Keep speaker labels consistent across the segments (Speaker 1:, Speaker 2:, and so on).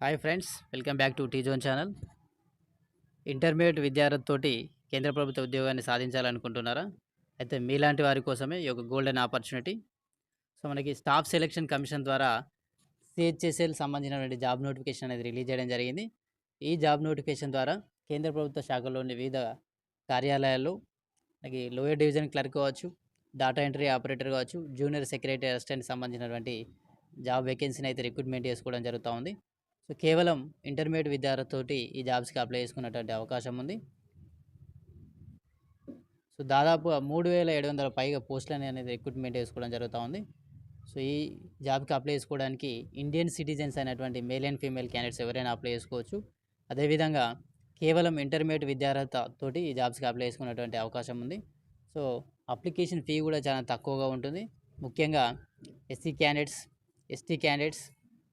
Speaker 1: Hi friends, welcome back to T zone channel. Intermediate విద్యార్థితోటి కేంద్ర ప్రభుత్వ ఉద్యోగాన్ని సాధించాలనుకుంటున్నారా? అయితే మీలాంటి వారి కోసమే ఈ యొక్క గోల్డెన్ ఆపర్చునిటీ. సో మనకి స్టాఫ్ సెలక్షన్ కమిషన్ ద్వారా సిహెచ్ఎస్ఎల్ సంబంధించినటువంటి జాబ్ నోటిఫికేషన్ అనేది రిలీజ్ చేయడం జరిగింది. ఈ జాబ్ నోటిఫికేషన్ ద్వారా కేంద్ర ప్రభుత్వ శాఖల్లోని వివిధ కార్యాలయాల్లో మనకి లోయర్ డివిజన్ క్లర్క్ కావచ్చు, డాటా ఎంట్రీ ఆపరేటర్ కావచ్చు, జూనియర్ సెక్రటరీ అసిస్టెంట్ సంబంధించినటువంటి జాబ్ వేకెన్సీని అయితే రిక్రూట్మెంట్ చేసుకోవడం జరుగుతూ ఉంది. సో కేవలం ఇంటర్మీడియట్ విద్యార్థితోటి ఈ జాబ్స్కి అప్లై చేసుకున్నటువంటి అవకాశం ఉంది. సో దాదాపు 3700 పైగా పోస్టులని అనేది రిక్రూట్మెంట్ చేసుకోవడం జరుగుతూ ఉంది. సో ఈ జాబ్కి అప్లై చేసుకోవడానికి ఇండియన్ సిటిజన్స్ అయినటువంటి మేల్ అండ్ ఫీమేల్ క్యాండిడేట్స్ ఎవరైనా అప్లై చేసుకోవచ్చు. అదేవిధంగా కేవలం ఇంటర్మీడియట్ విద్యార్హతతోటి ఈ జాబ్స్కి అప్లై చేసుకున్నటువంటి అవకాశం ఉంది. సో అప్లికేషన్ ఫీ కూడా చాలా తక్కువగా ఉంటుంది. ముఖ్యంగా SC candidates, ST candidates,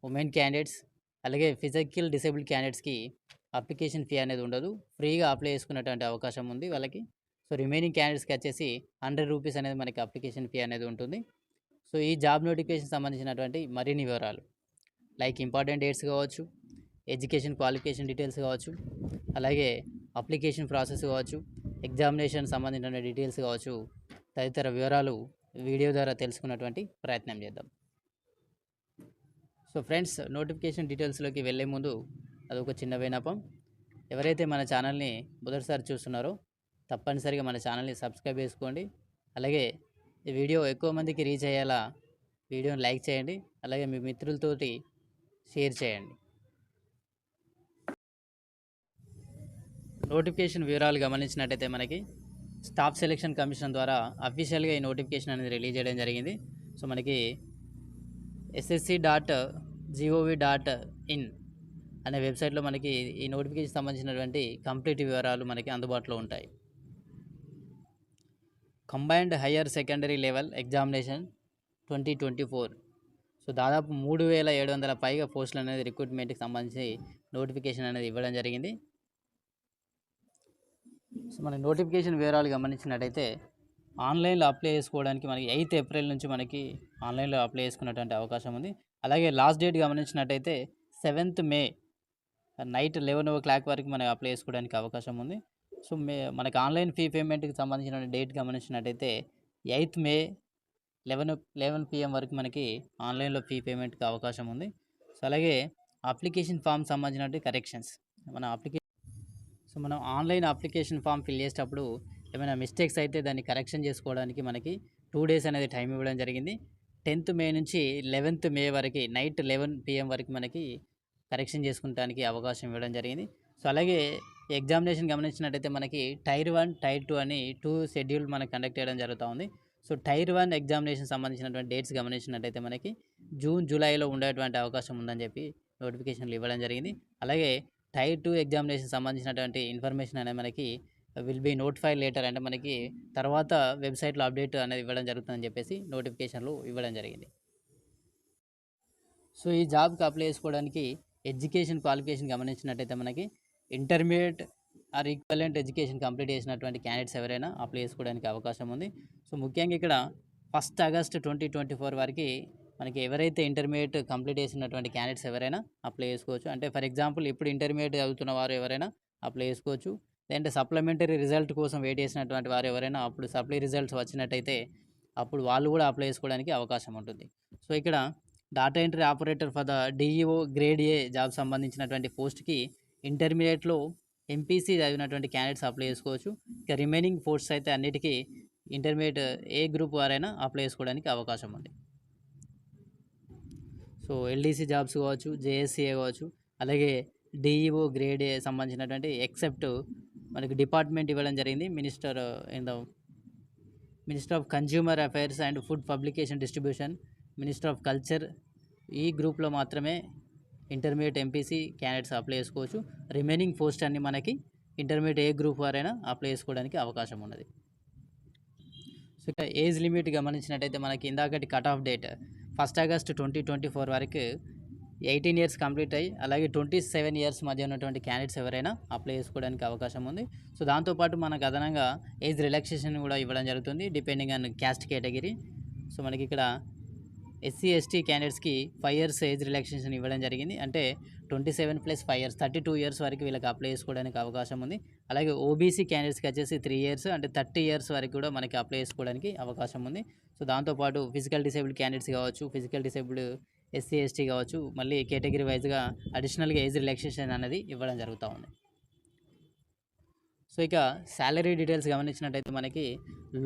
Speaker 1: women candidates, అలాగే ఫిజికల్ డిసేబుల్ క్యాండిడేట్స్కి అప్లికేషన్ ఫీ అనేది ఉండదు. ఫ్రీగా అప్లై చేసుకునేటువంటి అవకాశం ఉంది వాళ్ళకి. సో రిమైనింగ్ క్యాండిడేట్స్కి వచ్చేసి 100 రూపీస్ అనేది మనకి అప్లికేషన్ ఫీ అనేది ఉంటుంది. సో ఈ జాబ్ నోటిఫికేషన్ సంబంధించినటువంటి మరిన్ని వివరాలు లైక్ ఇంపార్టెంట్ డేట్స్ కావచ్చు, ఎడ్యుకేషన్ క్వాలిఫికేషన్ డీటెయిల్స్ కావచ్చు, అలాగే అప్లికేషన్ ప్రాసెస్ కావచ్చు, ఎగ్జామినేషన్ సంబంధించిన డీటెయిల్స్ కావచ్చు, తదితర వివరాలు వీడియో ద్వారా తెలుసుకున్నటువంటి ప్రయత్నం చేద్దాం. సో ఫ్రెండ్స్, నోటిఫికేషన్ డీటెయిల్స్లోకి వెళ్ళే ముందు అదొక చిన్న విన్నపం. ఎవరైతే మన ఛానల్ని మొదటిసారి చూస్తున్నారో తప్పనిసరిగా మన ఛానల్ని సబ్స్క్రైబ్ చేసుకోండి. అలాగే ఈ వీడియో ఎక్కువ మందికి రీచ్ అయ్యేలా వీడియోని లైక్ చేయండి. అలాగే మీ మిత్రులతోటి షేర్ చేయండి. నోటిఫికేషన్ వివరాలు గమనించినట్టయితే మనకి స్టాఫ్ సెలక్షన్ కమిషన్ ద్వారా అఫీషియల్గా ఈ నోటిఫికేషన్ అనేది రిలీజ్ చేయడం జరిగింది. సో మనకి ssc.gov.in అనే వెబ్సైట్లో మనకి ఈ నోటిఫికేషన్ సంబంధించినటువంటి కంప్లీట్ వివరాలు మనకి అందుబాటులో ఉంటాయి. Combined higher secondary level examination 2024. So దాదాపు 3700 పైగా పోస్టులు అనేది రిక్రూట్మెంట్కి సంబంధించి నోటిఫికేషన్ అనేది ఇవ్వడం జరిగింది. సో మన నోటిఫికేషన్ వివరాలు గమనించినట్టయితే ఆన్లైన్లో అప్లై చేసుకోవడానికి మనకి 8th ఏప్రిల్ నుంచి మనకి ఆన్లైన్లో అప్లై చేసుకున్నటువంటి అవకాశం ఉంది. అలాగే లాస్ట్ డేట్ గమనించినట్టయితే 7th మే నైట్ 11 o'clock వరకు మనం అప్లై చేసుకోవడానికి అవకాశం ఉంది. సో మనకి ఆన్లైన్ ఫీ పేమెంట్కి సంబంధించిన డేట్ గమనించినట్టయితే 8th మే 11 PM వరకు మనకి ఆన్లైన్లో ఫీ పేమెంట్కి అవకాశం ఉంది. సో అలాగే అప్లికేషన్ ఫామ్ సంబంధించినటువంటి కరెక్షన్స్ మనం ఆన్లైన్ అప్లికేషన్ ఫామ్ ఫిల్ చేసేటప్పుడు ఏమైనా మిస్టేక్స్ అయితే దాన్ని కరెక్షన్ చేసుకోవడానికి మనకి 2 days అనేది టైం ఇవ్వడం జరిగింది. 10th మే నుంచి 11th మే వరకు నైట్ 11 PM వరకు మనకి కరెక్షన్ చేసుకుంటానికి అవకాశం ఇవ్వడం జరిగింది. సో అలాగే ఎగ్జామినేషన్ గమనించినట్టయితే మనకి టైర్ 1, టైర్ 2 అని 2 షెడ్యూల్ మనకి కండక్ట్ చేయడం జరుగుతూ ఉంది. సో టైర్ 1 ఎగ్జామినేషన్ సంబంధించినటువంటి డేట్స్ గమనించినట్టయితే మనకి జూన్, జూలైలో ఉండేటువంటి అవకాశం ఉందని చెప్పి నోటిఫికేషన్లు ఇవ్వడం జరిగింది. అలాగే టైర్ 2 ఎగ్జామినేషన్ సంబంధించినటువంటి ఇన్ఫర్మేషన్ అనేది మనకి విల్ బీ నోటిఫైడ్ లేటర్, అంటే మనకి తర్వాత వెబ్సైట్లో అప్డేట్ అనేది ఇవ్వడం జరుగుతుందని చెప్పేసి నోటిఫికేషన్లు ఇవ్వడం జరిగింది. సో ఈ జాబ్కి అప్లై చేసుకోవడానికి ఎడ్యుకేషన్ క్వాలిఫికేషన్ గమనించినట్టయితే మనకి intermediate or equivalent education complete చేసినటువంటి క్యాండిడేట్స్ ఎవరైనా అప్లై చేసుకోవడానికి అవకాశం ఉంది. సో ముఖ్యంగా ఇక్కడ 1st August 2024 వరకు మనకి ఎవరైతే ఇంటర్మీడియట్ కంప్లీట్ చేసినటువంటి క్యాండిడేట్స్ ఎవరైనా అప్లై చేసుకోవచ్చు. అంటే ఫర్ ఎగ్జాంపుల్ ఇప్పుడు ఇంటర్మీడియట్ చదువుతున్న వారు ఎవరైనా అప్లై చేసుకోవచ్చు. లేదంటే సప్లిమెంటరీ రిజల్ట్ కోసం వెయిట్ చేసినటువంటి వారు ఎవరైనా అప్పుడు సప్లీ రిజల్ట్స్ వచ్చినట్టయితే అప్పుడు వాళ్ళు కూడా అప్లై చేసుకోవడానికి అవకాశం ఉంటుంది. సో ఇక్కడ data entry operator for the DEO grade A job సంబంధించినటువంటి పోస్ట్కి ఇంటర్మీడియట్లో ఎంపీసీ చదివినటువంటి క్యాండిడేట్స్ అప్లై చేసుకోవచ్చు. ఇక రిమైనింగ్ పోస్ట్స్ అయితే అన్నిటికీ ఇంటర్మీడియట్ ఏ గ్రూప్ వారైనా అప్లై చేసుకోవడానికి అవకాశం ఉంది. సో ఎల్డీసీ జాబ్స్ కావచ్చు, జేఎస్సీఏ కావచ్చు, అలాగే డిఈఓ గ్రేడ్ ఏ సంబంధించినటువంటి ఎక్సెప్ట్ మనకి డిపార్ట్మెంట్ ఇవ్వడం జరిగింది. Minister of consumer affairs and food publication distribution, minister of culture, ఈ గ్రూప్లో మాత్రమే ఇంటర్మీడియట్ ఎంపీసీ క్యాండిడేట్స్ అప్లై చేసుకోవచ్చు. రిమైనింగ్ పోస్ట్ అన్ని మనకి ఇంటర్మీడియట్ ఏ గ్రూప్ వారైనా అప్లై చేసుకోవడానికి అవకాశం ఉన్నది. సో ఇక్కడ ఏజ్ లిమిట్ గమనించినట్టయితే మనకి ఇందాకటి cut off date 1st August 2024 వరకు 18 years కంప్లీట్ అయ్యి అలాగే 27 years మధ్య ఉన్నటువంటి క్యాండిడేట్స్ ఎవరైనా అప్లై చేసుకోవడానికి అవకాశం ఉంది. సో దాంతోపాటు మనకు అదనంగా ఏజ్ రిలాక్సేషన్ కూడా ఇవ్వడం జరుగుతుంది depending on caste category. So మనకి ఇక్కడ ఎస్సీ, ఎస్టీ క్యాండిడేట్స్‌కి 5 ఇయర్స్ ఏజ్ రిలాక్సేషన్ ఇవ్వడం జరిగింది. అంటే 27+5 ఇయర్స్ 32 ఇయర్స్ వరకు వీళ్ళకి అప్లై చేసుకోవడానికి అవకాశం ఉంది. అలాగే ఓబీసీ క్యాండిడేట్స్‌కి వచ్చేసి 3 ఇయర్స్ అంటే 30 ఇయర్స్ వరకు కూడా మనకి అప్లై చేసుకోవడానికి అవకాశం ఉంది. సో, దాంతో పాటు ఫిజికల్ డిసేబుల్డ్ క్యాండిడేట్స్ కావచ్చు, ఫిజికల్ డిసేబుల్డ్ ఎస్సీ, ఎస్టీ కావచ్చు, మళ్ళీ కేటగిరీ వైస్‌గా అడిషనల్‌గా ఏజ్ రిలాక్సేషన్ అనేది ఇవ్వడం జరుగుతా ఉంది. సో, ఇక సాలరీ డీటెయిల్స్ గమనించినట్టయితే మనకి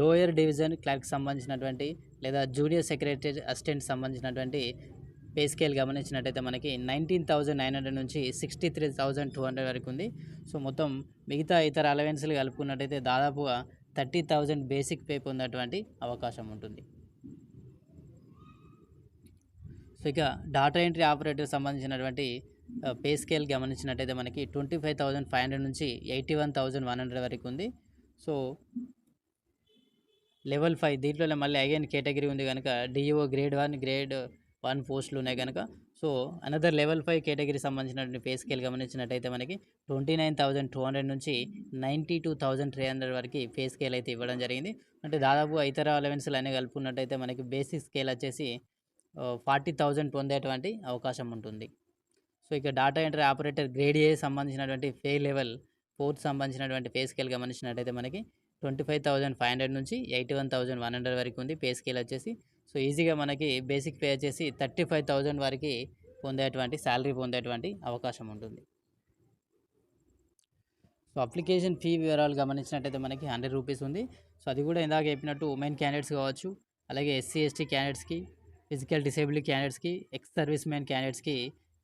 Speaker 1: లోయర్ డివిజన్ క్లర్క్ సంబంధించినటువంటి లేదా జూనియర్ సెక్రటరీ అసిస్టెంట్ సంబంధించినటువంటి పే స్కేల్ గమనించినట్టయితే మనకి 19,900 నుంచి 63,200 వరకు ఉంది. సో, మొత్తం మిగతా ఇతర అలవెన్స్‌లు కలుపుకున్నట్టయితే దాదాపుగా 30,000 బేసిక్ పే పొందేటువంటి అవకాశం ఉంటుంది. సో, ఇక డాటా ఎంట్రీ ఆపరేటర్ సంబంధించినటువంటి పే స్కేల్ గమనించినట్టయితే మనకి 25,500 నుంచి 81,100 వరకు ఉంది. సో, లెవెల్ 5 దీంట్లోనే మళ్ళీ అగైన్ కేటగిరీ ఉంది కనుక డీఈఓ గ్రేడ్ 1, గ్రేడ్ 1 పోస్టులు ఉన్నాయి కనుక సో, అనదర్ లెవెల్ 5 కేటగిరీ సంబంధించినటువంటి పే స్కేల్ గమనించినట్టయితే మనకి 29,200 నుంచి 92,300 వరకు పే స్కేల్ అయితే ఇవ్వడం జరిగింది. అంటే దాదాపు ఇతర అలవెన్స్‌లు అన్నీ కలుపుకున్నట్టయితే మనకి బేసిక్ స్కేల్ వచ్చేసి 40,000 పొందేటువంటి అవకాశం ఉంటుంది. సో, ఇక data entry operator grade A సంబంధించినటువంటి పే లెవెల్ 4 సంబంధించినటువంటి పే స్కేల్ గమనించినట్టయితే మనకి 25,500 నుంచి 81,100 వరకు ఉంది పే స్కేల్ వచ్చేసి. సో, ఈజీగా మనకి బేసిక్ పే వచ్చేసి 35,000 వరకు పొందేటువంటి సాలరీ పొందేటువంటి అవకాశం ఉంటుంది. సో, అప్లికేషన్ ఫీ వివరాలు గమనించినట్టయితే మనకి 100 రూపీస్ ఉంది. సో, అది కూడా ఇందాక చెప్పినట్టు ఉమెన్ క్యాండిడేట్స్ కావచ్చు, అలాగే ఎస్సీ, ఎస్టీ క్యాండిడేట్స్‌కి, ఫిజికల్ డిసేబుల్డ్ క్యాండిడేట్స్‌కి, ఎక్స్ సర్వీస్ మ్యాన్ క్యాండిడేట్స్‌కి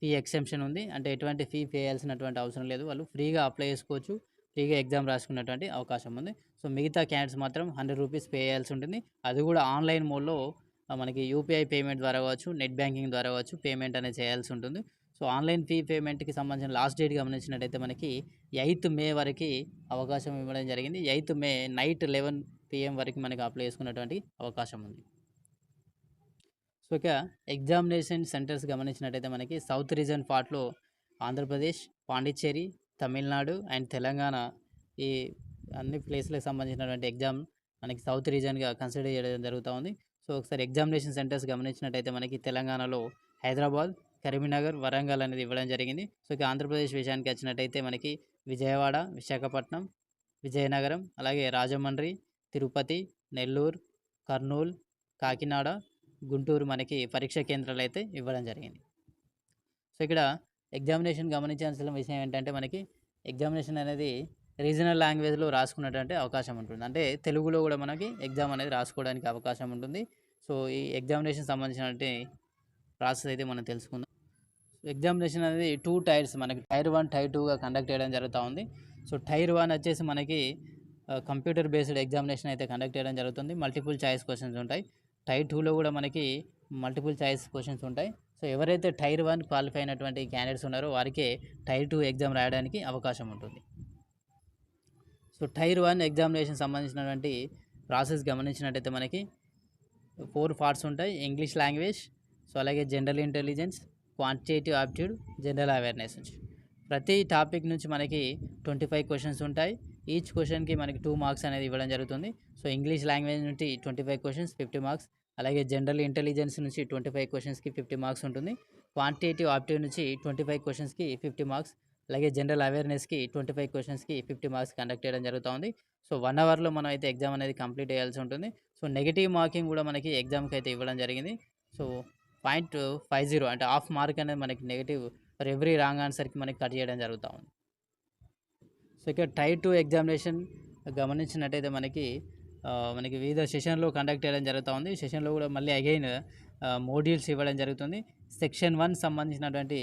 Speaker 1: ఫీ ఎక్సెంప్షన్ ఉంది. అంటే ఎటువంటి ఫీ పే చేయాల్సినటువంటి అవసరం లేదు. వాళ్ళు ఫ్రీగా అప్లై చేసుకోవచ్చు. ఫ్రీగా ఎగ్జామ్ రాసుకునేటువంటి అవకాశం ఉంది. సో, మిగతా క్యాండిడేట్స్ మాత్రం 100 రూపీస్ పే చేయాల్సి ఉంటుంది. అది కూడా ఆన్‌లైన్ మోడ్‌లో మనకి యూపీఐ పేమెంట్ ద్వారా కావచ్చు, నెట్ బ్యాంకింగ్ ద్వారా కావచ్చు పేమెంట్ అనేది చేయాల్సి ఉంటుంది. సో, ఆన్‌లైన్ ఫీ పేమెంట్‌కి సంబంధించిన లాస్ట్ డేట్ గమనించినట్టయితే మనకి 8th మే వరకి అవకాశం ఇవ్వడం జరిగింది. 8th మే నైట్ 11 PM వరకు మనకి అప్లై చేసుకునేటువంటి అవకాశం ఉంది. సో, ఇక ఎగ్జామినేషన్ సెంటర్స్ గమనించినట్టయితే మనకి సౌత్ రీజన్ పార్ట్‌లో ఆంధ్రప్రదేశ్, పాండిచ్చేరి, తమిళనాడు అండ్ తెలంగాణ ఈ అన్ని ప్లేస్‌లకు సంబంధించినటువంటి ఎగ్జామ్ మనకి సౌత్ రీజన్‌గా కన్సిడర్ చేయడం జరుగుతా ఉంది. సో, ఒకసారి ఎగ్జామినేషన్ సెంటర్స్ గమనించినట్టయితే మనకి తెలంగాణలో హైదరాబాద్, కరీంనగర్, వరంగల్ అనేది ఇవ్వడం జరిగింది. సో, ఇక ఆంధ్రప్రదేశ్ విషయానికి వచ్చినట్టయితే మనకి విజయవాడ, విశాఖపట్నం, విజయనగరం, అలాగే రాజమండ్రి, తిరుపతి, నెల్లూరు, కర్నూలు, కాకినాడ, గుంటూరు మనకి పరీక్షా కేంద్రాలు అయితే ఇవ్వడం జరిగింది. సో, ఇక్కడ ఎగ్జామినేషన్ గమనించాల్సిన విషయం ఏంటంటే మనకి ఎగ్జామినేషన్ అనేది రీజనల్ లాంగ్వేజ్‌లో రాసుకునేటువంటి అవకాశం ఉంటుంది. అంటే తెలుగులో కూడా మనకి ఎగ్జామ్ అనేది రాసుకోవడానికి అవకాశం ఉంటుంది. సో, ఈ ఎగ్జామినేషన్ సంబంధించినటువంటి ప్రాసెస్ అయితే మనం తెలుసుకుందాం. ఎగ్జామినేషన్ అనేది 2 టైర్స్ మనకి టైర్ 1, టైర్ 2గా కండక్ట్ చేయడం జరుగుతూ ఉంది. సో, టైర్ 1 వచ్చేసి మనకి కంప్యూటర్ బేస్డ్ ఎగ్జామినేషన్ అయితే కండక్ట్ చేయడం జరుగుతుంది. మల్టిపుల్ చాయిస్ క్వెషన్స్ ఉంటాయి. టైర్ 2లో కూడా మనకి మల్టిపుల్ చాయిస్ క్వెషన్స్ ఉంటాయి. సో, ఎవరైతే టైర్ 1 క్వాలిఫై అయినటువంటి క్యాండిడేట్స్ ఉన్నారో వారికే టైర్ 2 ఎగ్జామ్ రాయడానికి అవకాశం ఉంటుంది. సో, టైర్ 1 ఎగ్జామినేషన్ సంబంధించినటువంటి ప్రాసెస్ గమనించినట్టయితే మనకి 4 పార్ట్స్ ఉంటాయి. ఇంగ్లీష్ లాంగ్వేజ్, సో, అలాగే general intelligence, quantitative aptitude, general awareness నుంచి ప్రతి టాపిక్ నుంచి మనకి 25 క్వెషన్స్ ఉంటాయి. ఈచ్ క్వెషన్‌కి మనకి 2 మార్క్స్ అనేది ఇవ్వడం జరుగుతుంది. సో, ఇంగ్లీష్ లాంగ్వేజ్ నుండి 25 క్వెషన్స్ 50 మార్క్స్, అలాగే జనరల్ ఇంటెలిజెన్స్ నుంచి 25 క్వెషన్స్‌కి 50 మార్క్స్ ఉంటుంది. క్వాంటిటేటివ్ ఆప్టిట్యూడ్ నుంచి 25 క్వెషన్స్‌కి 50 మార్క్స్, అలాగే జనరల్ అవేర్‌నెస్‌కి 25 క్వెషన్స్‌కి 50 మార్క్స్ కండక్ట్ చేయడం జరుగుతూ ఉంది. సో, 1 అవర్‌లో మనం అయితే ఎగ్జామ్ అనేది కంప్లీట్ చేయాల్సి ఉంటుంది. సో, నెగెటివ్ మార్కింగ్ కూడా మనకి ఎగ్జామ్‌కి అయితే ఇవ్వడం జరిగింది. సో, 0.50 అంటే హాఫ్ మార్క్ అనేది మనకి నెగెటివ్ ఫర్ ఎవ్రీ రాంగ్ ఆన్సర్‌కి మనకి కట్ చేయడం జరుగుతూ ఉంది. సో, ఇక్కడ టైర్ 2 ఎగ్జామినేషన్ గమనించినట్టయితే మనకి వివిధ సెషన్‌లో కండక్ట్ చేయడం జరుగుతూ ఉంది. సెషన్‌లో కూడా మళ్ళీ అగైన్ మోడ్యూల్స్ ఇవ్వడం జరుగుతుంది. సెక్షన్ 1 సంబంధించినటువంటి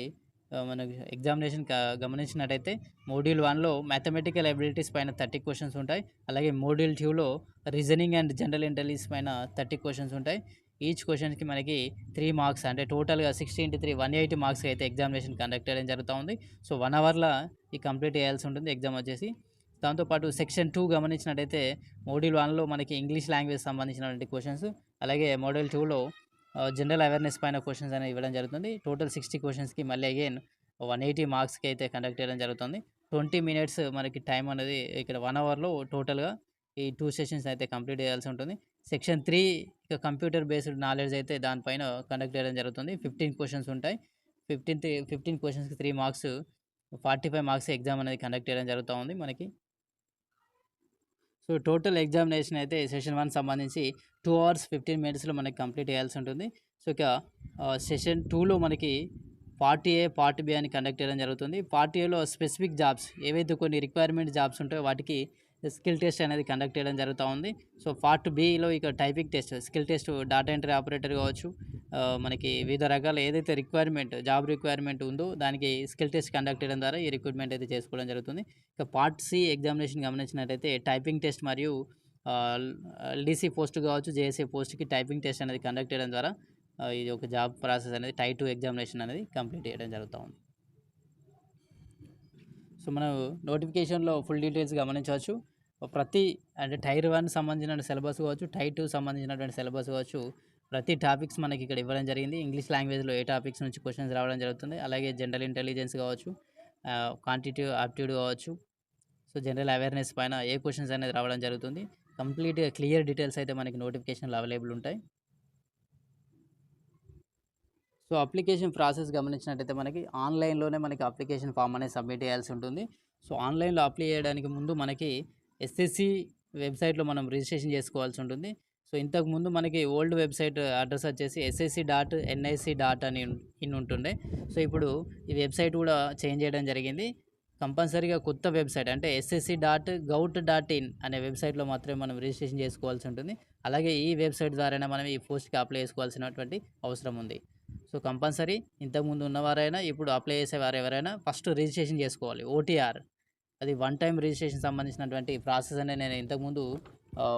Speaker 1: మనకి ఎగ్జామినేషన్ గమనించినట్టయితే మోడ్యూల్ 1లో మ్యాథమెటికల్ ఎబిలిటీస్ పైన 30 క్వెషన్స్ ఉంటాయి. అలాగే మోడ్యూల్ 2లో రీజనింగ్ అండ్ జనరల్ ఇంటెలిజెన్స్ పైన 30 క్వెషన్స్ ఉంటాయి. ఈచ్ క్వెషన్‌కి మనకి 3 మార్క్స్ అంటే టోటల్‌గా 60 × 3 180 మార్క్స్‌కి అయితే ఎగ్జామినేషన్ కండక్ట్ చేయడం జరుగుతూ ఉంది. సో, 1 అవర్‌లో ఈ కంప్లీట్ చేయాల్సి ఉంటుంది ఎగ్జామ్ వచ్చేసి. దాంతోపాటు సెక్షన్ 2 గమనించినట్టయితే మోడ్యూల్ 1లో మనకి ఇంగ్లీష్ లాంగ్వేజ్ సంబంధించినటువంటి క్వెషన్స్, అలాగే మోడ్యూల్ 2లో జనరల్ అవేర్‌నెస్ పైన క్వెషన్స్ అనేవి ఇవ్వడం జరుగుతుంది. టోటల్ 60 క్వెషన్స్‌కి మళ్ళీ అగైన్ 180 మార్క్స్‌కి అయితే కండక్ట్ చేయడం జరుగుతుంది. 20 మినిట్స్ మనకి టైం అనేది ఇక్కడ 1 అవర్‌లో టోటల్‌గా ఈ 2 సెషన్స్ అయితే కంప్లీట్ చేయాల్సి ఉంటుంది. సెక్షన్ 3 ఇక కంప్యూటర్ బేస్డ్ నాలెడ్జ్ అయితే దానిపైన కండక్ట్ చేయడం జరుగుతుంది. 15 క్వెషన్స్ ఉంటాయి. 15 క్వెషన్స్‌కి 3 మార్క్స్, 45 మార్క్స్ ఎగ్జామ్ అనేది కండక్ట్ చేయడం జరుగుతా ఉంది మనకి. సో, టోటల్ ఎగ్జామినేషన్ అయితే సెషన్ 1 సంబంధించి 2 అవర్స్ 15 మినిట్స్‌లో మనకి కంప్లీట్ చేయాల్సి ఉంటుంది. సో, ఇక సెషన్ 2లో మనకి పార్ట్ ఏ, పార్ట్ బి అని కండక్ట్ చేయడం జరుగుతుంది. పార్ట్ ఏలో స్పెసిఫిక్ జాబ్స్ ఏవైతే కొన్ని రిక్వైర్మెంట్ జాబ్స్ ఉంటాయో వాటికి స్కిల్ టెస్ట్ అనేది కండక్ట్ చేయడం జరుగుతా ఉంది. సో, పార్ట్ బిలో ఇక typing test, skill test, data entry operator కావచ్చు, మనకి వివిధ రకాల ఏదైతే జాబ్ రిక్వైర్మెంట్ ఉందో దానికి స్కిల్ టెస్ట్ కండక్ట్ చేయడం ద్వారా ఈ రిక్రూట్మెంట్ అయితే చేసుకోవడం జరుగుతుంది. ఇక పార్ట్ సి ఎగ్జామినేషన్ గమనించినట్టయితే టైపింగ్ టెస్ట్ మరియు ఎల్‌డీసీ పోస్ట్ కావచ్చు, జేఎస్సీ పోస్ట్‌కి టైపింగ్ టెస్ట్ అనేది కండక్ట్ చేయడం ద్వారా ఇది ఒక జాబ్ ప్రాసెస్ అనేది టైప్ 2 ఎగ్జామినేషన్ అనేది కంప్లీట్ చేయడం జరుగుతూ ఉంది. సో, మనం నోటిఫికేషన్‌లో ఫుల్ డీటెయిల్స్ గమనించవచ్చు. ప్రతి అంటే టైర్ 1 సంబంధించిన సిలబస్ కావచ్చు, టైర్ 2 సంబంధించినటువంటి సిలబస్ కావచ్చు, ప్రతి టాపిక్స్ మనకి ఇక్కడ ఇవ్వడం జరిగింది. ఇంగ్లీష్ లాంగ్వేజ్‌లో ఏ టాపిక్స్ నుంచి క్వెషన్స్ రావడం జరుగుతుంది. అలాగే జనరల్ ఇంటెలిజెన్స్ కావచ్చు, క్వాంటిటివ్ ఆప్టిట్యూడ్ కావచ్చు, సో, జనరల్ అవేర్‌నెస్ పైన ఏ క్వెషన్స్ అనేది రావడం జరుగుతుంది. కంప్లీట్‌గా క్లియర్ డీటెయిల్స్ అయితే మనకి నోటిఫికేషన్‌లో అవైలబుల్ ఉంటాయి. సో, అప్లికేషన్ ప్రాసెస్ గమనించినట్టయితే మనకి ఆన్‌లైన్‌లోనే మనకి అప్లికేషన్ ఫామ్ అనేది సబ్మిట్ చేయాల్సి ఉంటుంది. సో, ఆన్‌లైన్‌లో అప్లై చేయడానికి ముందు మనకి ఎస్ఎస్‌సి వెబ్‌సైట్‌లో మనం రిజిస్ట్రేషన్ చేసుకోవాల్సి ఉంటుంది. సో, ఇంతకుముందు మనకి ఓల్డ్ వెబ్‌సైట్ అడ్రెస్ వచ్చేసి SSC.nic. ఇన్ ఉంటుండే. సో, ఇప్పుడు ఈ వెబ్‌సైట్ కూడా చేంజ్ చేయడం జరిగింది. కంపల్సరీగా కొత్త వెబ్‌సైట్ అంటే SSC.gov.in అనే వెబ్‌సైట్‌లో మాత్రమే మనం రిజిస్ట్రేషన్ చేసుకోవాల్సి ఉంటుంది. అలాగే ఈ వెబ్‌సైట్ ద్వారానే మనం ఈ పోస్ట్‌కి అప్లై చేసుకోవాల్సినటువంటి అవసరం ఉంది. సో, కంపల్సరీ ఇంతకుముందు ఉన్నవారైనా, ఇప్పుడు అప్లై చేసేవారు ఎవరైనా ఫస్ట్ రిజిస్ట్రేషన్ చేసుకోవాలి. ఓటీఆర్ అది వన్ టైమ్ రిజిస్ట్రేషన్ సంబంధించినటువంటి ప్రాసెస్ అనేది నేను ఇంతకుముందు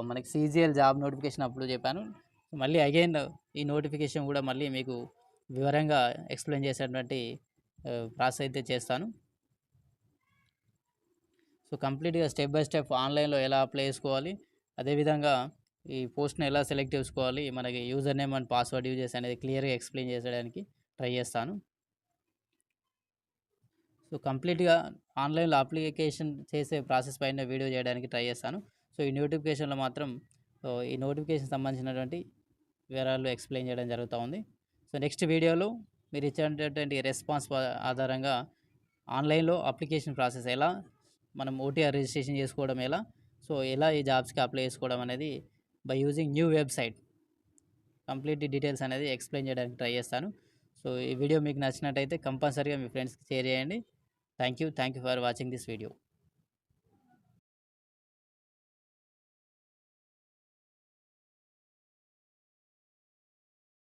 Speaker 1: మనకి సీజీఎల్ జాబ్ నోటిఫికేషన్ అప్పుడు చెప్పాను. మళ్ళీ అగైన్ ఈ నోటిఫికేషన్ కూడా మళ్ళీ మీకు వివరంగా ఎక్స్‌ప్లెయిన్ చేసేటువంటి ప్రాసెస్ అయితే చేస్తాను. సో, కంప్లీట్‌గా స్టెప్ బై స్టెప్ ఆన్‌లైన్‌లో ఎలా అప్లై చేసుకోవాలి, అదేవిధంగా ఈ పోస్ట్‌ని ఎలా సెలెక్ట్ చేసుకోవాలి, మనకి user name and password use చేసి అనేది క్లియర్‌గా ఎక్స్‌ప్లెయిన్ చేసేయడానికి ట్రై చేస్తాను. సో, కంప్లీట్‌గా ఆన్‌లైన్‌లో అప్లికేషన్ చేసే ప్రాసెస్ పైన వీడియో చేయడానికి ట్రై చేస్తాను. సో, ఈ నోటిఫికేషన్‌లో మాత్రం ఈ నోటిఫికేషన్ సంబంధించినటువంటి వివరాలు ఎక్స్‌ప్లెయిన్ చేయడం జరుగుతా ఉంది. సో, నెక్స్ట్ వీడియోలో మీరు ఇచ్చేటటువంటి రెస్పాన్స్ ఆధారంగా ఆన్‌లైన్‌లో అప్లికేషన్ ప్రాసెస్ ఎలా, మనం ఓటీఆర్ రిజిస్ట్రేషన్ చేసుకోవడం ఎలా, సో, ఎలా ఈ జాబ్స్‌కి అప్లై చేసుకోవడం అనేది by using new website complete details అనేది ఎక్స్‌ప్లెయిన్ చేయడానికి ట్రై చేస్తాను. సో, ఈ వీడియో మీకు నచ్చినట్టయితే కంపల్సరీగా మీ ఫ్రెండ్స్‌కి షేర్ చేయండి. Thank you for watching this video.